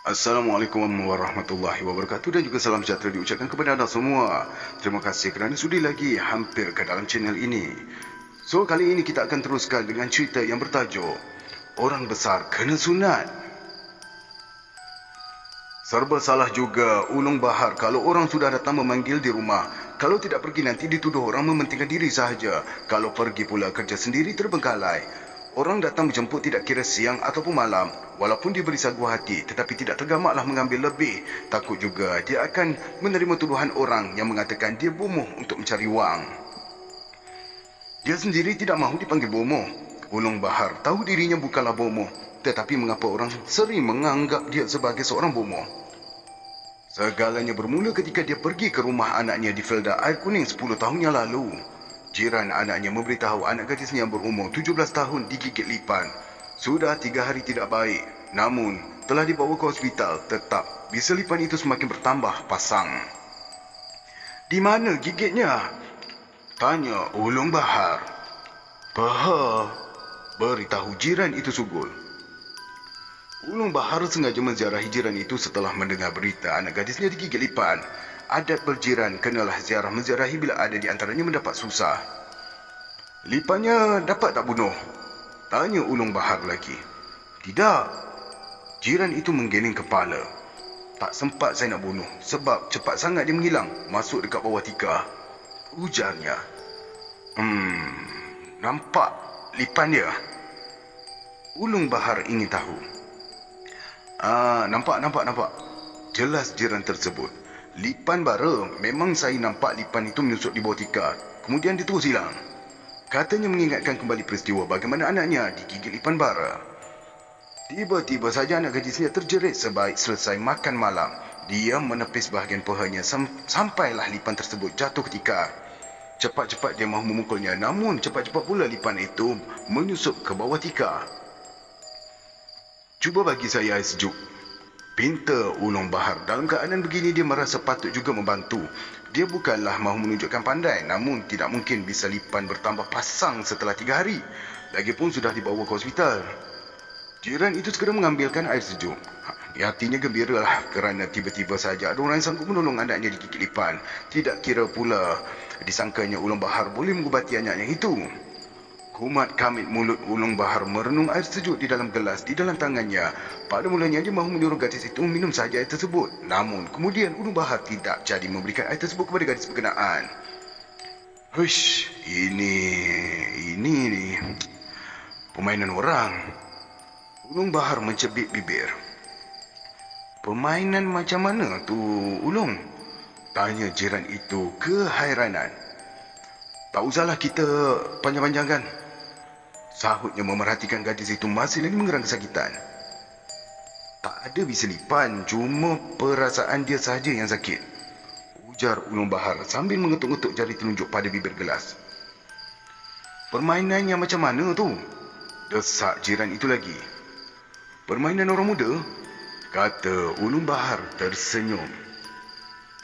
Assalamualaikum warahmatullahi wabarakatuh dan juga salam sejahtera diucapkan kepada anda semua. Terima kasih kerana sudi lagi hampir ke dalam channel ini. So, kali ini kita akan teruskan dengan cerita yang bertajuk Orang Besar Kena Sunat. Serba salah juga ulung bahar kalau orang sudah datang memanggil di rumah. Kalau tidak pergi nanti dituduh orang mementingkan diri sahaja. Kalau pergi pula kerja sendiri terbengkalai. Orang datang menjemput tidak kira siang ataupun malam. Walaupun dia beri sagu hati, tetapi tidak tergamaklah mengambil lebih. Takut juga dia akan menerima tuduhan orang yang mengatakan dia bomoh untuk mencari wang. Dia sendiri tidak mahu dipanggil bomoh. Ulung bahar tahu dirinya bukanlah bomoh. Tetapi mengapa orang sering menganggap dia sebagai seorang bomoh? Segalanya bermula ketika dia pergi ke rumah anaknya di Felda Air Kuning 10 tahun yang lalu. Jiran anaknya memberitahu anak gadisnya yang berumur 17 tahun digigit lipan. Sudah 3 hari tidak baik. Namun, telah dibawa ke hospital, tetap bisa lipan itu semakin bertambah pasang. Di mana gigitnya? Tanya ulung bahar. Paha, beritahu jiran itu sugul. Ulung bahar sengaja menziarahi jiran itu setelah mendengar berita anak gadisnya digigit lipan. Adat berjiran kenalah ziarah menziarahi bila ada di antaranya mendapat susah. Lipannya dapat tak bunuh? Tanya ulung bahar lagi. Tidak. Jiran itu menggeleng kepala. Tak sempat saya nak bunuh sebab cepat sangat dia menghilang masuk dekat bawah tikar. Ujarnya. Nampak lipan dia? Ulung bahar ingin tahu. Nampak. Jelas jiran tersebut. Lipan bara, memang saya nampak lipan itu menyusut di bawah tikar. Kemudian dia terus hilang. Katanya mengingatkan kembali peristiwa bagaimana anaknya digigit lipan bara. Tiba-tiba saja anak gadisnya terjerit sebaik selesai makan malam. Dia menepis bahagian pahanya sampailah lipan tersebut jatuh ke tikar. Cepat-cepat dia mahu memukulnya, namun cepat-cepat pula lipan itu menyusup ke bawah tikar. Cuba bagi saya air sejuk, pinta ulung bahar. Dalam keadaan begini dia merasa patut juga membantu. Dia bukanlah mahu menunjukkan pandai, namun tidak mungkin bisa lipan bertambah pasang setelah 3 hari. Lagipun sudah dibawa ke hospital. Jiran itu segera mengambilkan air sejuk. Hatinya gembiralah kerana tiba-tiba saja ada orang yang sanggup menolong anaknya digigit lipan. Tidak kira pula disangkanya ulung bahar boleh mengubati anaknya itu. Kumat kamit mulut ulung bahar merenung air sejuk di dalam gelas di dalam tangannya. Pada mulanya dia mahu menyuruh gadis itu minum saja air tersebut. Namun kemudian ulung bahar tidak jadi memberikan air tersebut kepada gadis berkenaan. Hush, ini permainan orang. Ulung bahar mencebik bibir. Permainan macam mana tu, Ulung? Tanya jiran itu kehairanan. Tak usahlah kita panjang-panjangkan. Sahutnya memerhatikan gadis itu masih lagi mengerang kesakitan. Tak ada bisa lipan, cuma perasaan dia sahaja yang sakit. Ujar ulung bahar sambil mengetuk-ngetuk jari telunjuk pada bibir gelas. Permainan yang macam mana tu? Desak jiran itu lagi. Permainan orang muda? Kata ulung bahar tersenyum.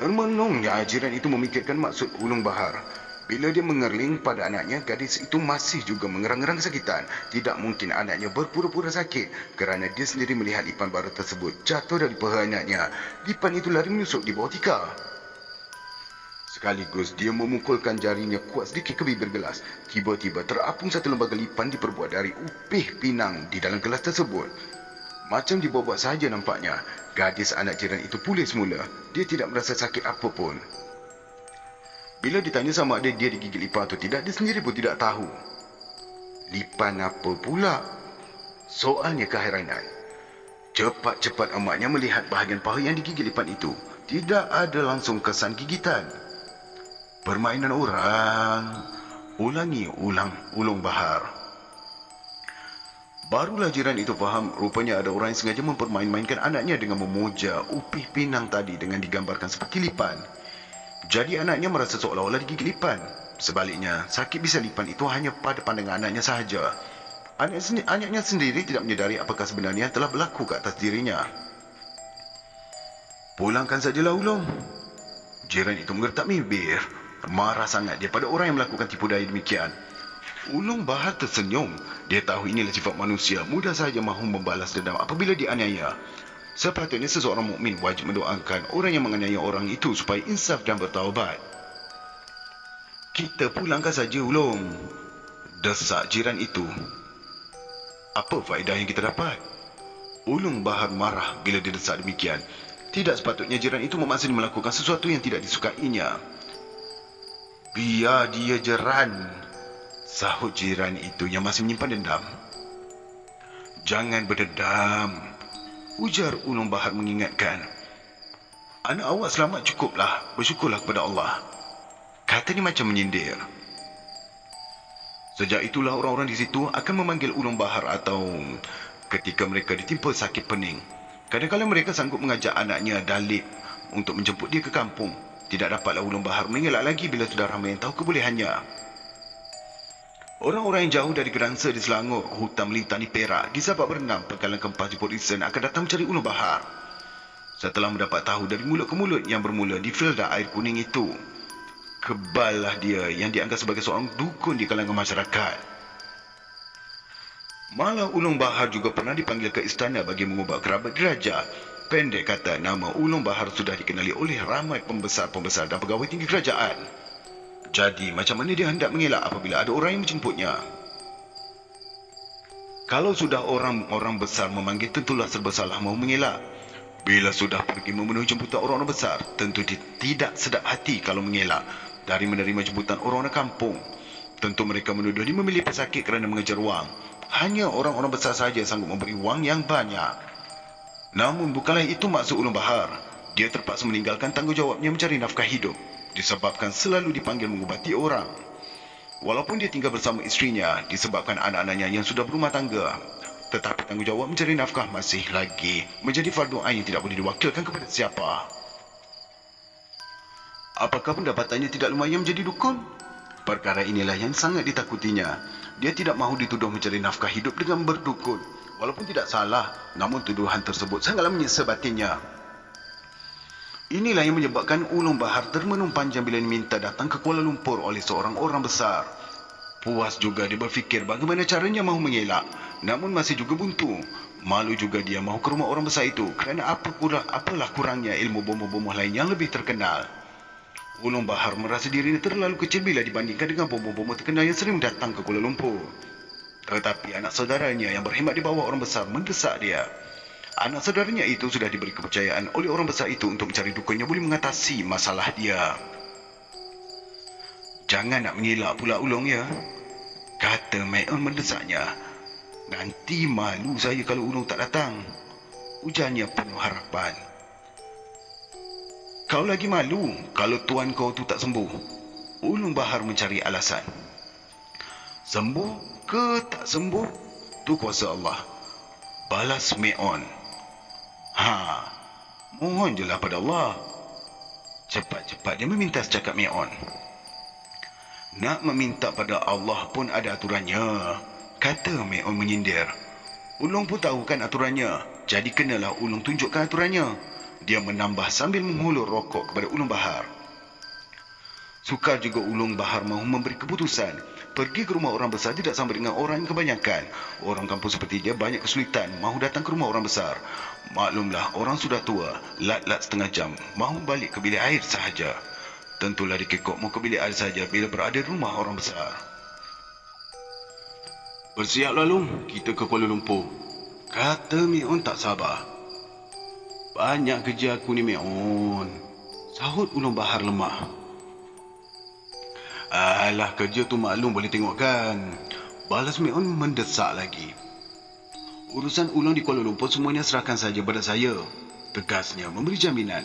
Termenungnya jiran itu memikirkan maksud ulung bahar. Bila dia mengerling pada anaknya, gadis itu masih juga mengerang-gerang kesakitan. Tidak mungkin anaknya berpura-pura sakit kerana dia sendiri melihat lipan bara tersebut jatuh dari paha anaknya. Lipan itu lari menyusup di bawah tikar. Sekaligus dia memukulkan jarinya kuat sedikit ke bibir gelas. Tiba-tiba terapung satu lembaga lipan diperbuat dari upih pinang di dalam gelas tersebut. Macam dibuat-buat sahaja nampaknya. Gadis anak jiran itu pulih semula. Dia tidak merasa sakit apa pun. Bila ditanya sama ada dia digigit lipan atau tidak, dia sendiri pun tidak tahu. Lipan apa pula? Soalnya kehairanan. Cepat-cepat emaknya melihat bahagian paha yang digigit lipan itu. Tidak ada langsung kesan gigitan. Permainan orang. Ulangi ulang ulung bahar. Barulah jiran itu faham rupanya ada orang yang sengaja mempermain-mainkan anaknya dengan memuja upih pinang tadi dengan digambarkan seperti lipan. Jadi anaknya merasa seolah-olah digigit lipan. Sebaliknya, sakit bisa lipan itu hanya pada pandangan anaknya sahaja. Anaknya sendiri tidak menyedari apakah sebenarnya telah berlaku ke atas dirinya. Pulangkan sajalah ulung. Jiran itu menggertak bibir. Marah sangat dia pada orang yang melakukan tipu daya demikian. Ulung bahar tersenyum. Dia tahu inilah sifat manusia. Mudah saja mahu membalas dendam apabila dianiaya. Sepatutnya seseorang mukmin wajib mendoakan orang yang menganiaya orang itu supaya insaf dan bertaubat. Kita pulangkan saja, Ulung, desak jiran itu. Apa faedah yang kita dapat? Ulung Bahar marah bila didesak demikian. Tidak sepatutnya jiran itu memaksa dia melakukan sesuatu yang tidak disukainya. Biar dia jeran, sahut jiran itu yang masih menyimpan dendam. Jangan berdendam, ujar Ulung Bahar mengingatkan. Anak awak selamat cukuplah, bersyukurlah kepada Allah. Katanya macam menyindir. Sejak itulah orang-orang di situ akan memanggil Ulung Bahar atau ketika mereka ditimpa sakit pening. Kadang-kadang mereka sanggup mengajak anaknya Dalip untuk menjemput dia ke kampung. Tidak dapatlah Ulung Bahar mengelak lagi bila sudah ramai yang tahu kebolehannya. Orang-orang yang jauh dari Geransa di Selangor, hutan melintang di Perak, di Sabak Berenang, Pekalan Kempas di Port Isen akan datang mencari Ulung Bahar. Setelah mendapat tahu dari mulut ke mulut yang bermula di Felda Air Kuning itu, keballah dia yang dianggap sebagai seorang dukun di kalangan masyarakat. Malah Ulung Bahar juga pernah dipanggil ke istana bagi mengubah kerabat diraja. Pendek kata, nama Ulung Bahar sudah dikenali oleh ramai pembesar-pembesar dan pegawai tinggi kerajaan. Jadi, macam mana dia hendak mengelak apabila ada orang yang menjemputnya? Kalau sudah orang-orang besar memanggil, tentulah serba salah mahu mengelak. Bila sudah pergi memenuhi jemputan orang-orang besar, tentu dia tidak sedap hati kalau mengelak dari menerima jemputan orang-orang kampung. Tentu mereka menuduh dia memilih pesakit kerana mengejar wang. Hanya orang-orang besar saja sanggup memberi wang yang banyak. Namun bukanlah itu maksud Ulung Bahar. Dia terpaksa meninggalkan tanggungjawabnya mencari nafkah hidup disebabkan selalu dipanggil mengubati orang. Walaupun dia tinggal bersama isterinya disebabkan anak-anaknya yang sudah berumah tangga, tetapi tanggungjawab mencari nafkah masih lagi menjadi fardu ain yang tidak boleh diwakilkan kepada siapa. Apakah pendapatannya tidak lumayan menjadi dukun? Perkara inilah yang sangat ditakutinya. Dia tidak mahu dituduh mencari nafkah hidup dengan berdukun. Walaupun tidak salah, namun tuduhan tersebut sangatlah menyiksa batinnya. Inilah yang menyebabkan Ulung Bahar termenung panjang bila diminta datang ke Kuala Lumpur oleh seorang orang besar. Puas juga dia berfikir bagaimana caranya mahu mengelak, namun masih juga buntu. Malu juga dia mahu ke rumah orang besar itu kerana apalah kurangnya ilmu bomoh-bomoh lain yang lebih terkenal. Ulung Bahar merasa dirinya terlalu kecil bila dibandingkan dengan bomoh-bomoh terkenal yang sering datang ke Kuala Lumpur. Tetapi anak saudaranya yang berkhidmat di bawah orang besar mendesak dia. Anak saudaranya itu sudah diberi kepercayaan oleh orang besar itu untuk mencari dukun yang boleh mengatasi masalah dia. Jangan nak mengelak pula Ulung ya, kata Mayon mendesaknya. Nanti malu saya kalau Ulung tak datang, ujarnya penuh harapan. Kau lagi malu kalau tuan kau tu tak sembuh. Ulung Bahar mencari alasan. Sembuh ke tak sembuh, tu kuasa Allah, balas Mayon. Mohon je lah pada Allah. Cepat-cepat dia meminta secakap Mayon. Nak meminta pada Allah pun ada aturannya, kata Mayon menyindir. Ulung pun tahu kan aturannya, jadi kenalah Ulung tunjukkan aturannya. Dia menambah sambil menghulur rokok kepada Ulung Bahar. Sukar juga Ulung Bahar mahu memberi keputusan. Pergi ke rumah orang besar tidak sama dengan orang yang kebanyakan. Orang kampung seperti dia banyak kesulitan mahu datang ke rumah orang besar. Maklumlah orang sudah tua, lat-lat setengah jam, mahu balik ke bilik air sahaja. Tentulah dikekok mau ke bilik air sahaja bila berada di rumah orang besar. Bersiaplah Long, kita ke Kuala Lumpur, kata Mayon tak sabar. Banyak kerja aku ni Mayon, sahut Ulung Bahar lemah. Alah, kerja tu maklum boleh tengok kan, balas Mayon mendesak lagi. Urusan Ulung di Kuala Lumpur semuanya serahkan saja pada saya, tegasnya memberi jaminan.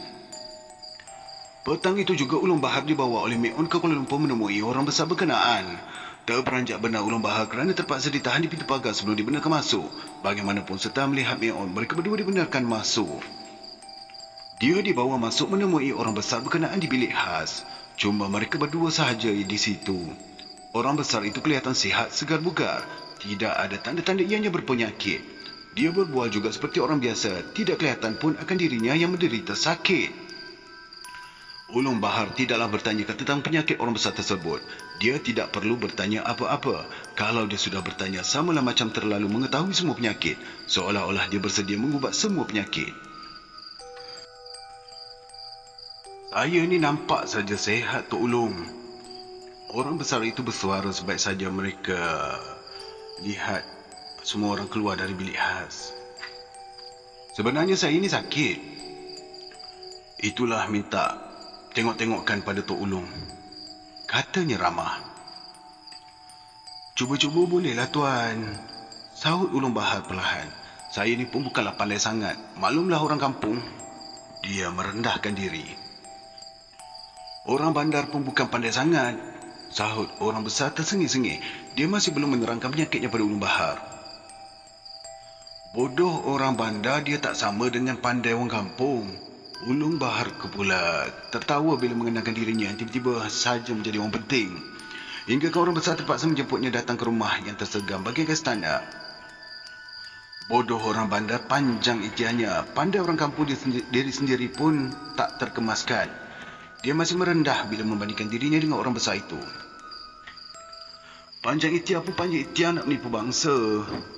Petang itu juga Ulung Bahar dibawa oleh Mayon ke Kuala Lumpur menemui orang besar berkenaan. Terperanjat benar Ulung Bahar kerana terpaksa ditahan di pintu pagar sebelum dibenarkan masuk. Bagaimanapun setelah melihat Mayon, mereka berdua dibenarkan masuk. Dia dibawa masuk menemui orang besar berkenaan di bilik khas. Cuma mereka berdua sahaja di situ. Orang besar itu kelihatan sihat, segar bugar. Tidak ada tanda-tanda ianya berpenyakit. Dia berbual juga seperti orang biasa. Tidak kelihatan pun akan dirinya yang menderita sakit. Ulung Bahar tidaklah bertanya tentang penyakit orang besar tersebut. Dia tidak perlu bertanya apa-apa. Kalau dia sudah bertanya, samalah macam terlalu mengetahui semua penyakit. Seolah-olah dia bersedia mengubat semua penyakit. Saya ni nampak saja sehat, Tok Ulung. Orang besar itu bersuara sebaik saja mereka lihat semua orang keluar dari bilik khas. Sebenarnya saya ini sakit. Itulah minta tengok-tengokkan pada Tok Ulung, katanya ramah. Cuba-cuba bolehlah tuan, sahut Ulung Bahar perlahan. Saya ni pun bukanlah pandai sangat. Maklumlah orang kampung. Dia merendahkan diri. Orang bandar pun bukan pandai sangat, sahut orang besar tersengih-sengih. Dia masih belum menerangkan penyakitnya pada Ulung Bahar. Bodoh orang bandar dia tak sama dengan pandai orang kampung. Ulung Bahar pula tertawa bila mengenangkan dirinya yang tiba-tiba saja menjadi orang penting. Hingga orang besar terpaksa menjemputnya datang ke rumah yang tersegam bagaikan istana. Bodoh orang bandar panjang itiannya. Pandai orang kampung diri sendiri pun tak terkemaskan. Dia masih merendah bila membandingkan dirinya dengan orang besar itu. Panjang itia pun panjang itia nak menipu bangsa.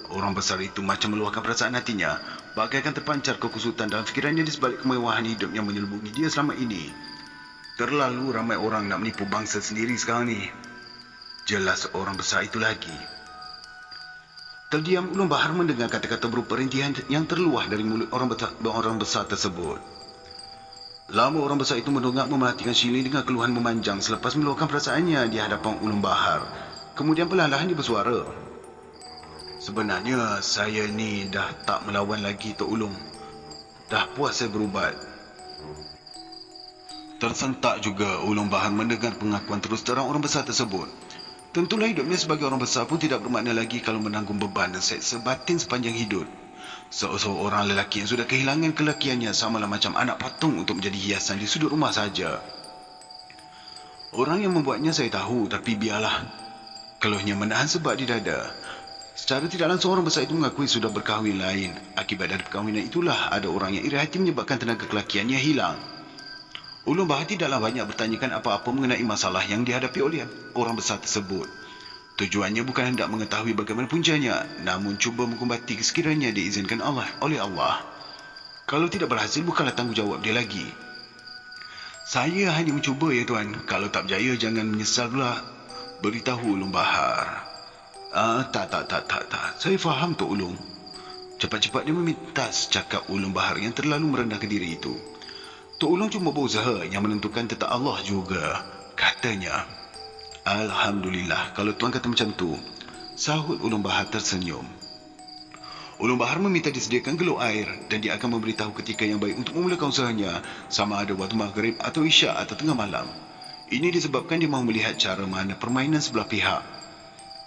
Orang besar itu macam meluahkan perasaan hatinya, bagaikan terpancar kekusutan dalam fikirannya di sebalik kemewahan hidup yang menyelubungi dia selama ini. Terlalu ramai orang nak menipu bangsa sendiri sekarang ni. Jelas orang besar itu lagi. Terdiam Ulung Bahar mendengar kata-kata berupa rintihan yang terluah dari mulut orang besar tersebut. Lama orang besar itu mendongak memerhatikan Shirley dengan keluhan memanjang selepas meluahkan perasaannya di hadapan Ulung Bahar. Kemudian perlahan-lahan dia bersuara. Sebenarnya saya ni dah tak melawan lagi Tok Ulung. Dah puas saya berubat. Tersentak juga Ulung Bahar mendengar pengakuan terus terang orang besar tersebut. Tentulah hidupnya sebagai orang besar pun tidak bermakna lagi kalau menanggung beban dan seksa batin sepanjang hidup. Seorang lelaki yang sudah kehilangan kelakiannya samalah macam anak patung untuk menjadi hiasan di sudut rumah saja. Orang yang membuatnya saya tahu, tapi biarlah. Keluhnya menahan sebab di dada. Secara tidak langsung orang besar itu mengakui sudah berkahwin lain. Akibat dari perkahwinan itulah ada orang yang iri hati menyebabkan tenaga kelakiannya hilang. Ulung Bahar tidaklah banyak bertanyakan apa-apa mengenai masalah yang dihadapi oleh orang besar tersebut. Tujuannya bukan hendak mengetahui bagaimana puncanya, namun cuba mengumbati sekiranya diizinkan oleh Allah. Kalau tidak berhasil, bukanlah tanggungjawab dia lagi. Saya hanya mencuba ya tuan. Kalau tak berjaya, jangan menyesal pula, beritahu Ulung Bahar. Tak. Saya faham Tok Ulung. Cepat-cepat dia memintas, cakap Ulung Bahar yang terlalu merendahkan diri itu. Tok Ulung cuma berusaha, yang menentukan tetap Allah juga, katanya. Alhamdulillah, kalau tuan kata macam tu, sahut Ulung Bahar tersenyum. Ulung Bahar meminta disediakan geluk air dan dia akan memberitahu ketika yang baik untuk memulakan usahanya, sama ada waktu maghrib atau isyak atau tengah malam. Ini disebabkan dia mahu melihat cara mana permainan sebelah pihak.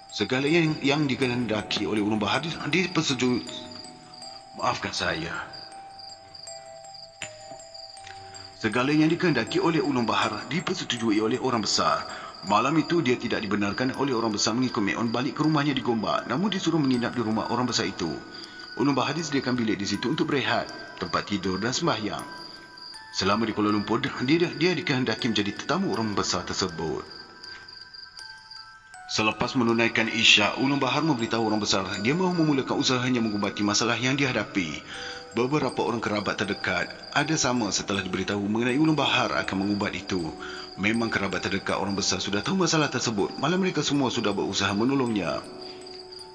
Segala yang dikehendaki oleh Ulung Bahar dipersetujui. Maafkan saya. Segala yang dikehendaki oleh Ulung Bahar dipersetujui oleh orang besar. Malam itu dia tidak dibenarkan oleh orang besar mengikut Meon balik ke rumahnya di Gombak, namun disuruh menginap di rumah orang besar itu. Ulung Bahar disediakan bilik di situ untuk berehat, tempat tidur dan sembahyang. Selama di Kuala Lumpur, dia dikehendaki menjadi tetamu orang besar tersebut. Selepas menunaikan isyak, Ulung Bahar memberitahu orang besar dia mahu memulakan usahanya mengubati masalah yang dihadapi. Beberapa orang kerabat terdekat ada sama setelah diberitahu mengenai Ulung Bahar akan mengubat itu. Memang kerabat terdekat orang besar sudah tahu masalah tersebut, malah mereka semua sudah berusaha menolongnya.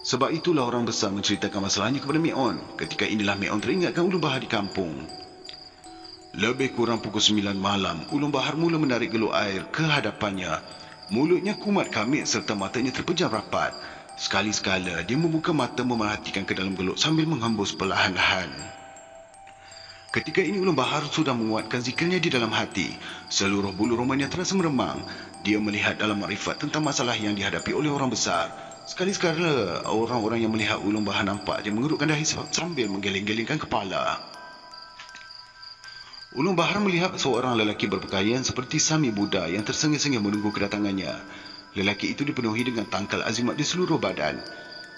Sebab itulah orang besar menceritakan masalahnya kepada Meon. Ketika inilah Meon teringatkan Ulung Bahar di kampung. Lebih kurang pukul 9 malam, Ulung Bahar mula menarik geluk air ke hadapannya. Mulutnya kumat kamit serta matanya terpejam rapat. Sekali-sekala dia membuka mata memerhatikan ke dalam geluk sambil menghembus perlahan-lahan. Ketika ini Ulung Bahar sudah menguatkan zikirnya di dalam hati. Seluruh bulu romanya terasa meremang. Dia melihat dalam makrifat tentang masalah yang dihadapi oleh orang besar. Sekali-sekala orang-orang yang melihat Ulung Bahar nampak dia mengerutkan dahi sambil menggeleng-gelengkan kepala. Ulung Bahar melihat seorang lelaki berpakaian seperti Sami Buddha yang tersengih-sengih menunggu kedatangannya. Lelaki itu dipenuhi dengan tangkal azimat di seluruh badan.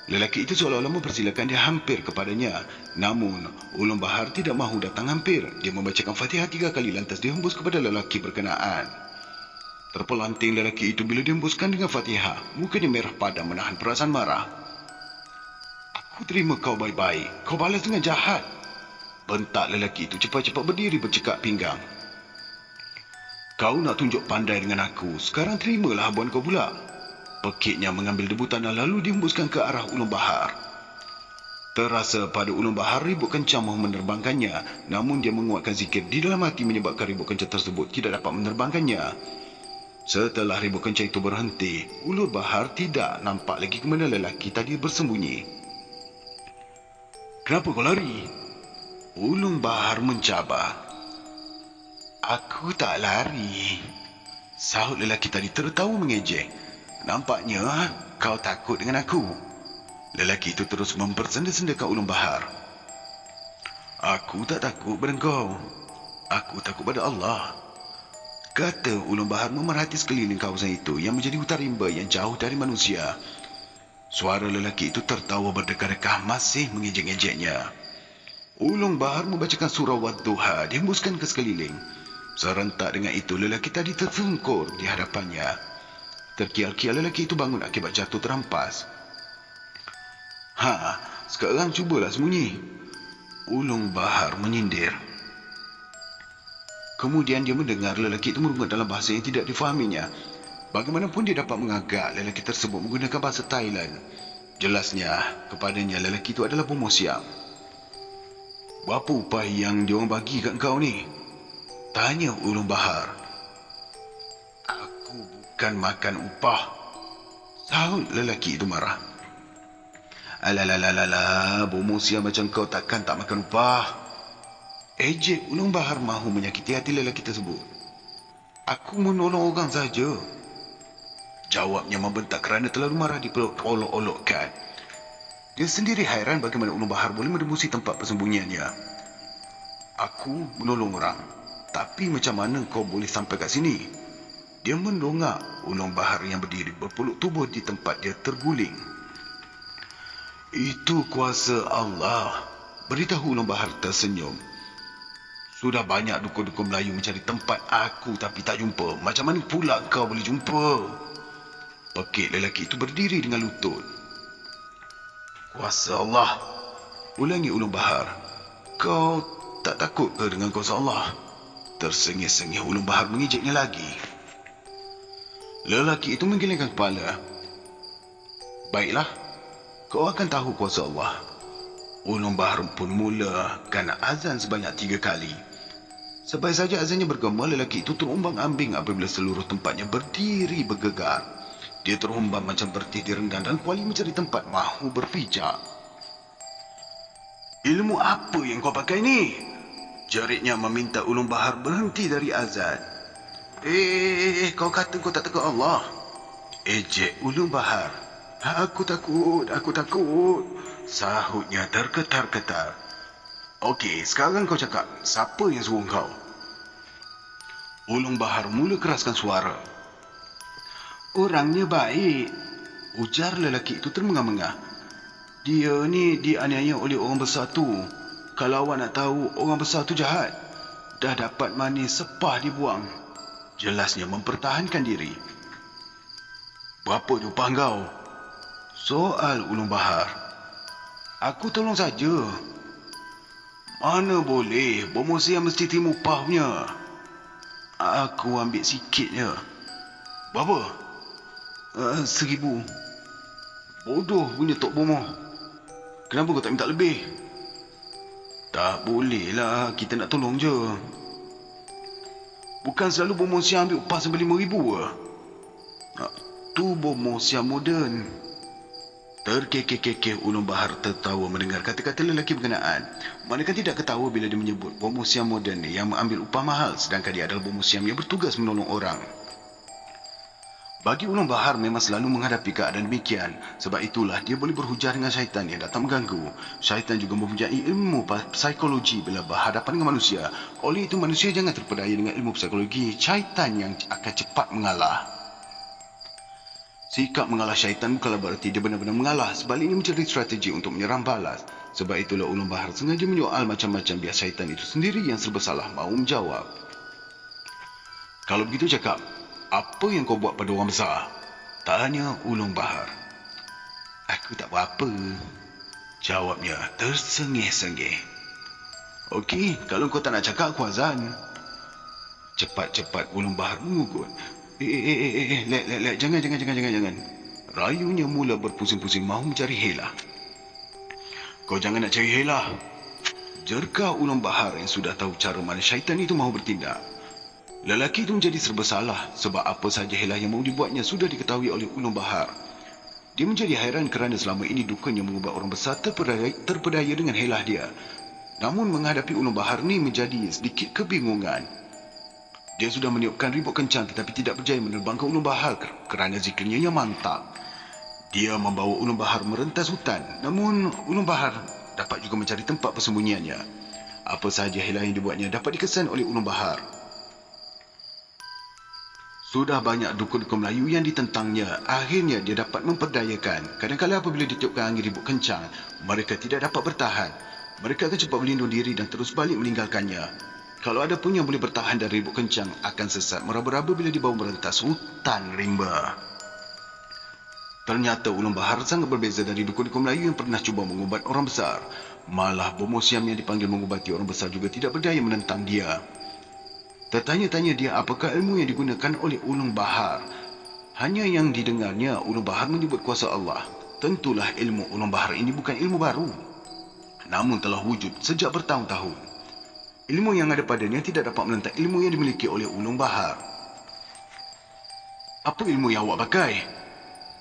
Lelaki itu seolah-olah mempersilakan dia hampir kepadanya. Namun, Ulung Bahar tidak mahu datang hampir. Dia membacakan Fatihah 3 kali lantas dihembus kepada lelaki berkenaan. Terpelanting lelaki itu bila dihembuskan dengan Fatihah. Mukanya merah padam menahan perasaan marah. Aku terima kau baik-baik. Kau balas dengan jahat. Bentak lelaki itu cepat-cepat berdiri bercekak pinggang. Kau nak tunjuk pandai dengan aku, sekarang terimalah habuan kau pula. Pekiknya mengambil debu tanah lalu dihembuskan ke arah ulung bahar. Terasa pada ulung bahar ribut kencang mahu menerbangkannya, namun dia menguatkan zikir di dalam hati menyebabkan ribut kencang tersebut tidak dapat menerbangkannya. Setelah ribut kencang itu berhenti, ulur bahar tidak nampak lagi ke mana lelaki tadi bersembunyi. Kenapa kau lari? Ulung bahar mencabar. Aku tak lari, sahut lelaki tadi tertawa mengejek. Nampaknya kau takut dengan aku. Lelaki itu terus mempersenda-sendakan ulung bahar. Aku tak takut pada kau. Aku takut pada Allah, kata ulung bahar memerhati sekeliling kawasan itu yang menjadi hutan rimba yang jauh dari manusia. Suara lelaki itu tertawa berdekah-dekah masih mengejek-ngejeknya. Ulung bahar membacakan surah Wad-Duha dihembuskan ke sekeliling. Serentak dengan itu lelaki tadi tersungkur di hadapannya. Terkial-kial lelaki itu bangun akibat jatuh terampas. Sekarang cubalah sembunyi, ulung bahar menyindir. Kemudian dia mendengar lelaki itu merungut dalam bahasa yang tidak difahaminya. Bagaimanapun dia dapat mengagak lelaki tersebut menggunakan bahasa Thailand. Jelasnya kepadanya lelaki itu adalah Bomo Siam. Berapa upah yang diorang bagi kat kau ni? Tanya ulung bahar. Aku bukan makan upah, sahut lelaki itu marah. Alalalala, Bomo Siam macam kau takkan tak makan upah. Ejek ulung bahar mahu menyakiti hati lelaki tersebut. Aku menolong orang saja, jawabnya membentak kerana terlalu marah diperolok-olokkan. Dia sendiri hairan bagaimana ulung bahar boleh menembusi tempat persembunyiannya. Aku menolong orang, tapi macam mana kau boleh sampai kat sini? Dia mendongak ulung bahar yang berdiri berpeluk tubuh di tempat dia terguling. Itu kuasa Allah, beritahu ulung bahar tersenyum. Sudah banyak dukun-dukun Melayu mencari tempat aku tapi tak jumpa. Macam mana pula kau boleh jumpa? Pekik lelaki itu berdiri dengan lutut. Kuasa Allah, ulangi ulung bahar. Kau tak takut ke dengan kuasa Allah? Tersengih-sengih ulung bahar mengejeknya lagi. Lelaki itu menggelengkan kepala. Baiklah, kau akan tahu kuasa Allah. Ulung bahar pun mulakan azan sebanyak 3 kali. Sampai saja azannya bergema, lelaki itu terumbang-ambing apabila seluruh tempatnya berdiri bergegar. Dia terhembam macam bertih di rendang dan kuali mencari tempat mahu berpijak. Ilmu apa yang kau pakai ni? Jeritnya meminta ulung bahar berhenti dari azan. Kau kata kau tak takut Allah? Ejek ulung bahar. Aku takut, sahutnya terketar-ketar. Okey, sekarang kau cakap, siapa yang suruh kau? Ulung bahar mula keraskan suara. Orangnya baik, ujar lelaki itu termengah-mengah. Dia ni dianiaya oleh orang besar tu. Kalau awak nak tahu, orang besar tu jahat. Dah dapat manis sepah dibuang. Jelasnya mempertahankan diri. Berapa upah kau? Soal ulung bahar. Aku tolong saja. Mana boleh, Bomo Siam mesti terima upah punya. Aku ambil sikit je. Berapa? 1,000. Bodoh punya Tok Bomo. Kenapa kau tak minta lebih? Tak boleh lah, kita nak tolong je. Bukan selalu Bomo Siam ambil upah sampai 5,000 ke? Tu Bomo Siam moden. Terkekeh-kekeh ulung bahar tertawa mendengar kata-kata lelaki berkenaan. Manakah tidak ketawa bila dia menyebut Bomo Siam moden yang mengambil upah mahal sedangkan dia adalah Bomo Siam yang bertugas menolong orang. Bagi ulung bahar memang selalu menghadapi keadaan demikian. Sebab itulah dia boleh berhujah dengan syaitan yang datang mengganggu. Syaitan juga mempunyai ilmu psikologi bila berhadapan dengan manusia. Oleh itu manusia jangan terpedaya dengan ilmu psikologi syaitan yang akan cepat mengalah. Sikap mengalah syaitan bukanlah berarti dia benar-benar mengalah. Sebaliknya mencari strategi untuk menyerang balas. Sebab itulah ulung bahar sengaja menyoal macam-macam biar syaitan itu sendiri yang serba salah mahu menjawab. Kalau begitu cakap, apa yang kau buat pada orang besar? Tanya ulung bahar. Aku tak buat apa, jawabnya tersengih-sengih. Okey, kalau kau tak nak cakap aku azan. Cepat-cepat ulung bahar mengugut. Lek, jangan. Rayunya mula berpusing-pusing mahu mencari Hela. Kau jangan nak cari Hela. Jerkah ulung bahar yang sudah tahu cara mana syaitan itu mahu bertindak. Lelaki itu menjadi serba salah sebab apa saja Hela yang mahu dibuatnya sudah diketahui oleh ulung bahar. Dia menjadi hairan kerana selama ini dukanya mengubah orang besar terpedaya dengan helah dia. Namun menghadapi ulung bahar ni menjadi sedikit kebingungan. Dia sudah meniupkan ribut kencang tetapi tidak berjaya menerbangkan ulung bahar kerana zikirnya yang mantap. Dia membawa ulung bahar merentas hutan, namun ulung bahar dapat juga mencari tempat persembunyiannya. Apa sahaja helah yang dibuatnya dapat dikesan oleh ulung bahar. Sudah banyak dukun-dukun Melayu yang ditentangnya. Akhirnya dia dapat memperdayakan. Kadang-kadang apabila ditiupkan angin ribut kencang, mereka tidak dapat bertahan. Mereka akan cepat berlindung diri dan terus balik meninggalkannya. Kalau ada pun yang boleh bertahan dari ribut kencang, akan sesat meraba-raba bila dibawa merentas hutan rimba. Ternyata ulung bahar sangat berbeza dari dukun-dukun Melayu yang pernah cuba mengubat orang besar. Malah Bomo Siam yang dipanggil mengubati orang besar juga tidak berdaya menentang dia. Tertanya-tanya dia apakah ilmu yang digunakan oleh ulung bahar. Hanya yang didengarnya ulung bahar menyebut kuasa Allah. Tentulah ilmu ulung bahar ini bukan ilmu baru, namun telah wujud sejak bertahun-tahun. Ilmu yang ada padanya tidak dapat menentang ilmu yang dimiliki oleh ulung bahar. Apa ilmu yang awak pakai?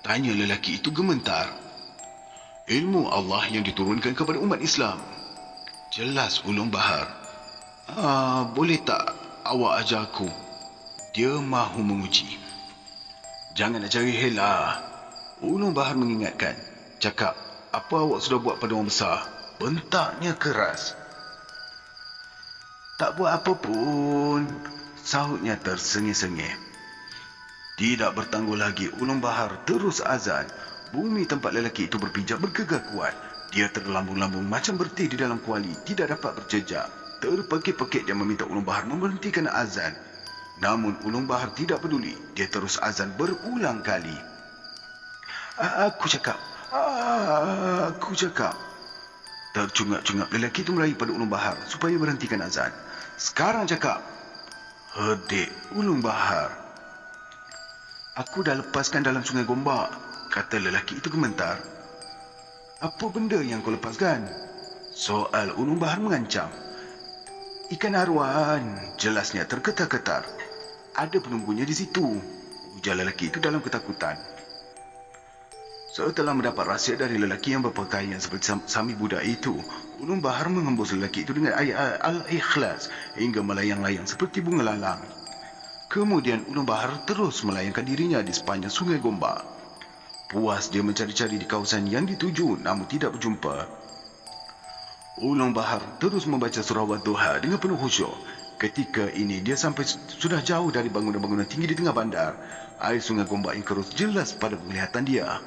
Tanya lelaki itu gementar. Ilmu Allah yang diturunkan kepada umat Islam. Jelas ulung bahar. Boleh tak awak ajar aku? Dia mahu menguji. Jangan nak cari Hela. Ulung bahar mengingatkan. Cakap, apa awak sudah buat pada orang besar? Bentaknya keras. Tak buat apa pun, sahutnya tersengih-sengih. Tidak bertangguh lagi, ulung bahar terus azan. Bumi tempat lelaki itu berpijak bergegar kuat. Dia terlambung-lambung macam bertih di dalam kuali, tidak dapat berjejak. Terpekik-pekik dia meminta ulung bahar memberhentikan azan. Namun ulung bahar tidak peduli. Dia terus azan berulang kali. Aku cakap. Tercungap-cungap lelaki itu meraih pada ulung bahar supaya berhentikan azan. Sekarang cakap. Hedik ulung bahar. Aku dah lepaskan dalam sungai Gombak, kata lelaki itu gementar. Apa benda yang kau lepaskan? Soal ulung bahar mengancam. Ikan aruan, jelasnya terketar-ketar. Ada penunggunya di situ, ujar lelaki itu dalam ketakutan. Setelah mendapat rahsia dari lelaki yang berpakaian seperti Sami budak itu, ulung bahar mengembus lelaki itu dengan ayat Al-Ikhlas hingga melayang-layang seperti bunga lalang. Kemudian ulung bahar terus melayangkan dirinya di sepanjang sungai Gombak. Puas dia mencari-cari di kawasan yang dituju namun tidak berjumpa. Ulung bahar terus membaca surah Wadduha dengan penuh khusyuk. Ketika ini dia sampai sudah jauh dari bangunan-bangunan tinggi di tengah bandar. Air sungai Gombak yang keruh jelas pada penglihatan dia.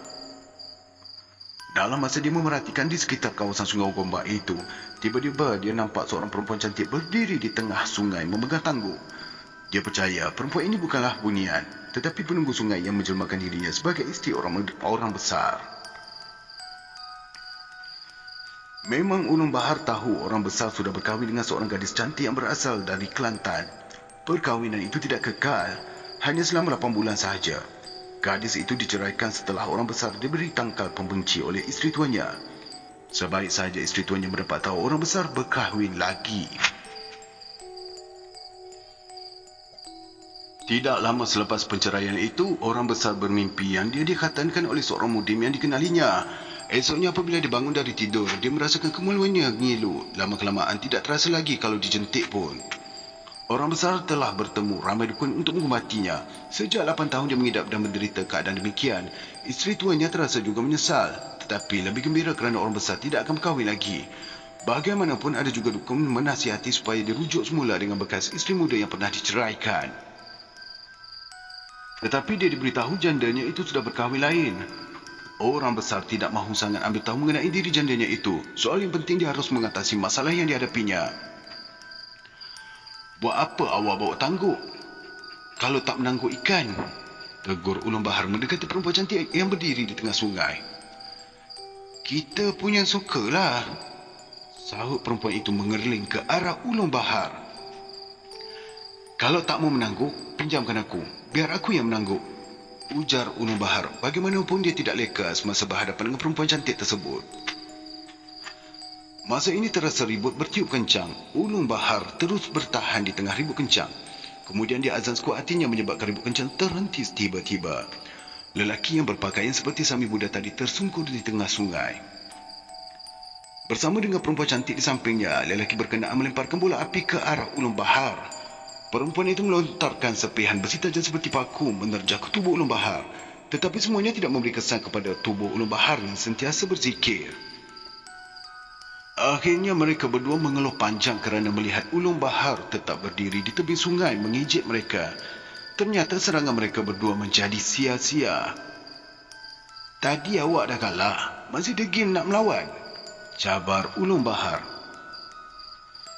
Dalam masa dia memerhatikan di sekitar kawasan sungai Gombak itu, tiba-tiba dia nampak seorang perempuan cantik berdiri di tengah sungai memegang tangguh. Dia percaya perempuan ini bukanlah bunian, tetapi penunggu sungai yang menjelmakan dirinya sebagai isteri orang besar. Memang ulung bahar tahu orang besar sudah berkahwin dengan seorang gadis cantik yang berasal dari Kelantan. Perkahwinan itu tidak kekal, hanya selama 8 bulan sahaja. Gadis itu diceraikan setelah orang besar diberi tangkal pembenci oleh isteri tuannya. Sebaik sahaja isteri tuannya mendapat tahu orang besar berkahwin lagi. Tidak lama selepas penceraian itu, orang besar bermimpi yang dia dikatakan oleh seorang mudim yang dikenalinya. Esoknya apabila dia bangun dari tidur, dia merasakan kemaluannya ngilu. Lama-kelamaan tidak terasa lagi kalau dijentik pun. Orang besar telah bertemu ramai dukun untuk mengubatinya. Sejak 8 tahun dia mengidap dan menderita keadaan demikian. Isteri tuannya terasa juga menyesal. Tetapi lebih gembira kerana orang besar tidak akan berkahwin lagi. Bagaimanapun ada juga dukun menasihati supaya dirujuk semula dengan bekas isteri muda yang pernah diceraikan. Tetapi dia diberitahu jandanya itu sudah berkahwin lain. Orang besar tidak mahu sangat ambil tahu mengenai diri jandanya itu. Soal yang penting dia harus mengatasi masalah yang dihadapinya. Buat apa awak bawa tangguh kalau tak menangguh ikan? Tegur ulung bahar mendekati perempuan cantik yang berdiri di tengah sungai. Kita punya sukalah, sahut perempuan itu mengerling ke arah ulung bahar. Kalau tak mau menangguk, pinjamkan aku. Biar aku yang menangguk. Ujar Ulung Bahar. Bagaimanapun dia tidak lekas masa berhadapan dengan perempuan cantik tersebut. Masa ini terasa ribut bertiup kencang. Ulung Bahar terus bertahan di tengah ribut kencang. Kemudian dia azan sekuat hatinya menyebabkan ribut kencang terhenti tiba-tiba. Lelaki yang berpakaian seperti Sami Buddha tadi tersungkur di tengah sungai. Bersama dengan perempuan cantik di sampingnya, lelaki berkenaan melemparkan bola api ke arah Ulung Bahar. Perempuan itu melontarkan sepihan besi tajam seperti paku menerjah ke tubuh Ulung Bahar. Tetapi semuanya tidak memberi kesan kepada tubuh Ulung Bahar yang sentiasa berzikir. Akhirnya mereka berdua mengeluh panjang kerana melihat Ulung Bahar tetap berdiri di tepi sungai mengejek mereka. Ternyata serangan mereka berdua menjadi sia-sia. Tadi awak dah kalah, masih degil nak melawan, cabar Ulung Bahar.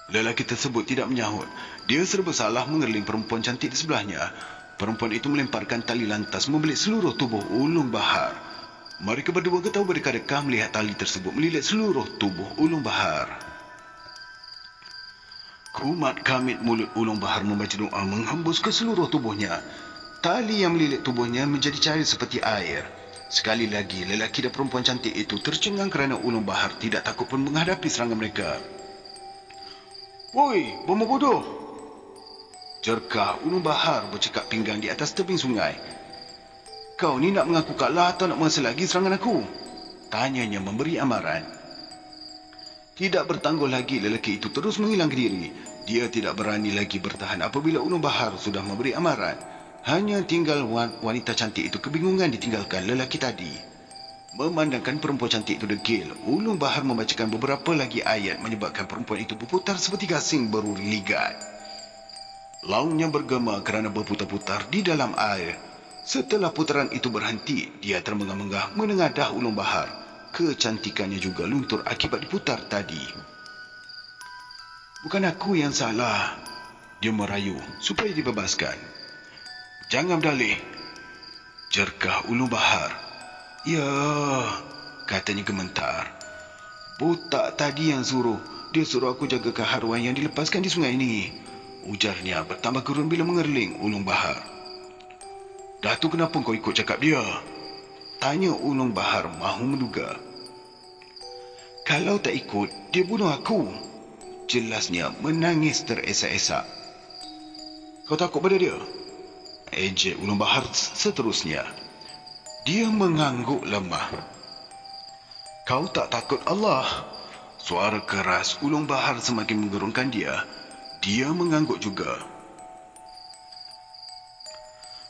Lelaki tersebut tidak menyahut. Dia serba salah mengerling perempuan cantik di sebelahnya. Perempuan itu melemparkan tali lantas membelit seluruh tubuh Ulung Bahar. Mereka berdua ketawa berdekah-dekah melihat tali tersebut melilit seluruh tubuh Ulung Bahar. Kumat kamit mulut Ulung Bahar membaca doa menghembus ke seluruh tubuhnya. Tali yang melilit tubuhnya menjadi cair seperti air. Sekali lagi, lelaki dan perempuan cantik itu tercengang kerana Ulung Bahar tidak takut pun menghadapi serangan mereka. "Woi, bomoh bodoh!" jerkah Ulung Bahar bercekak pinggang di atas tebing sungai. "Kau ni nak mengaku kalah atau nak mengasah lagi serangan aku?" tanyanya memberi amaran. Tidak bertangguh lagi, lelaki itu terus menghilang diri. Dia tidak berani lagi bertahan apabila Ulung Bahar sudah memberi amaran. Hanya tinggal wanita cantik itu kebingungan ditinggalkan lelaki tadi. Memandangkan perempuan cantik itu degil, Ulung Bahar membacakan beberapa lagi ayat menyebabkan perempuan itu berputar seperti gasing beruri ligat. Laungnya bergema kerana berputar-putar di dalam air. Setelah putaran itu berhenti, dia termenggah-menggah menengadah Ulung Bahar. Kecantikannya juga luntur akibat diputar tadi. "Bukan aku yang salah," dia merayu supaya dibebaskan. "Jangan berdalih," jerkah Ulung Bahar. "Ya," katanya gementar. "Butak tadi yang suruh. Dia suruh aku jaga keharuan yang dilepaskan di sungai ini," ujarnya bertambah gerun bila mengerling Ulung Bahar. "Dah tu kenapa kau ikut cakap dia?" tanya Ulung Bahar mahu menduga. "Kalau tak ikut, dia bunuh aku," jelasnya menangis teresak-esak. "Kau takut pada dia?" ejek Ulung Bahar seterusnya. Dia mengangguk lemah. "Kau tak takut Allah?" Suara keras Ulung Bahar semakin menggerunkan dia. Dia mengangguk juga.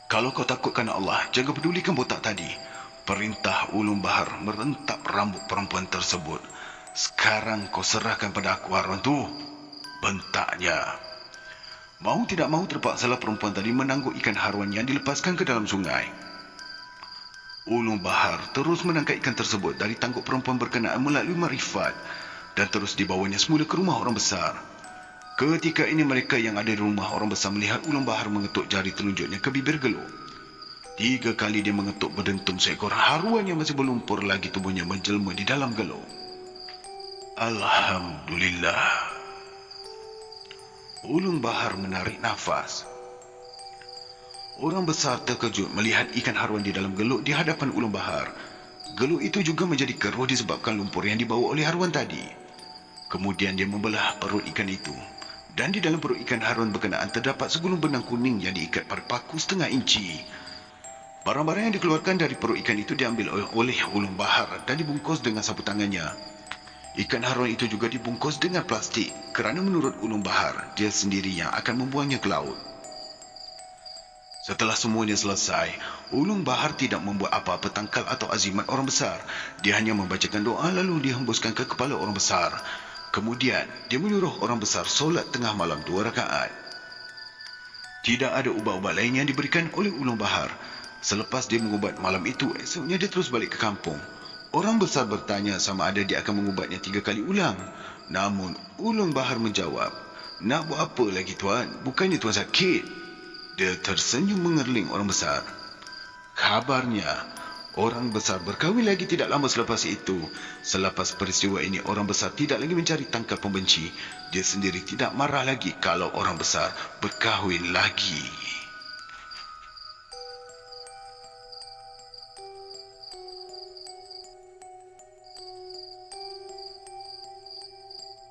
"Kalau kau takut kerana Allah, jangan pedulikan botak tadi," perintah Ulung Bahar merentap rambut perempuan tersebut. "Sekarang kau serahkan pada aku haruan tu," bentaknya. Mau tidak mahu terpaksalah perempuan tadi menangguk ikan haruan yang dilepaskan ke dalam sungai. Ulung Bahar terus menangkap ikan tersebut dari tangkuk perempuan berkenaan melalui marifat dan terus dibawanya semula ke rumah orang besar. Ketika ini mereka yang ada di rumah orang besar melihat Ulung Bahar mengetuk jari telunjuknya ke bibir geluk. 3 kali dia mengetuk berdentum seekor haruan yang masih berlumpur lagi tubuhnya menjelma di dalam geluk. Alhamdulillah. Ulung Bahar menarik nafas. Orang besar terkejut melihat ikan haruan di dalam geluk di hadapan Ulung Bahar. Geluk itu juga menjadi keruh disebabkan lumpur yang dibawa oleh haruan tadi. Kemudian dia membelah perut ikan itu. Dan di dalam perut ikan haruan berkenaan terdapat segulung benang kuning yang diikat pada paku setengah inci. Barang-barang yang dikeluarkan dari perut ikan itu diambil oleh Ulung Bahar dan dibungkus dengan sapu tangannya. Ikan haruan itu juga dibungkus dengan plastik kerana menurut Ulung Bahar, dia sendiri yang akan membuangnya ke laut. Setelah semuanya selesai, Ulung Bahar tidak membuat apa-apa tangkal atau azimat orang besar. Dia hanya membacakan doa lalu dihembuskan ke kepala orang besar. Kemudian, dia menyuruh orang besar solat tengah malam 2 rakaat. Tidak ada ubat-ubat lain yang diberikan oleh Ulung Bahar. Selepas dia mengubat malam itu, esoknya dia terus balik ke kampung. Orang besar bertanya sama ada dia akan mengubatnya 3 kali ulang. Namun, Ulung Bahar menjawab, "Nak buat apa lagi tuan? Bukannya tuan sakit?" Dia tersenyum mengerling orang besar. Kabarnya, Orang besar berkahwin lagi tidak lama selepas itu. Selepas peristiwa ini, orang besar tidak lagi mencari tangkal pembenci. Dia sendiri tidak marah lagi kalau orang besar berkahwin lagi.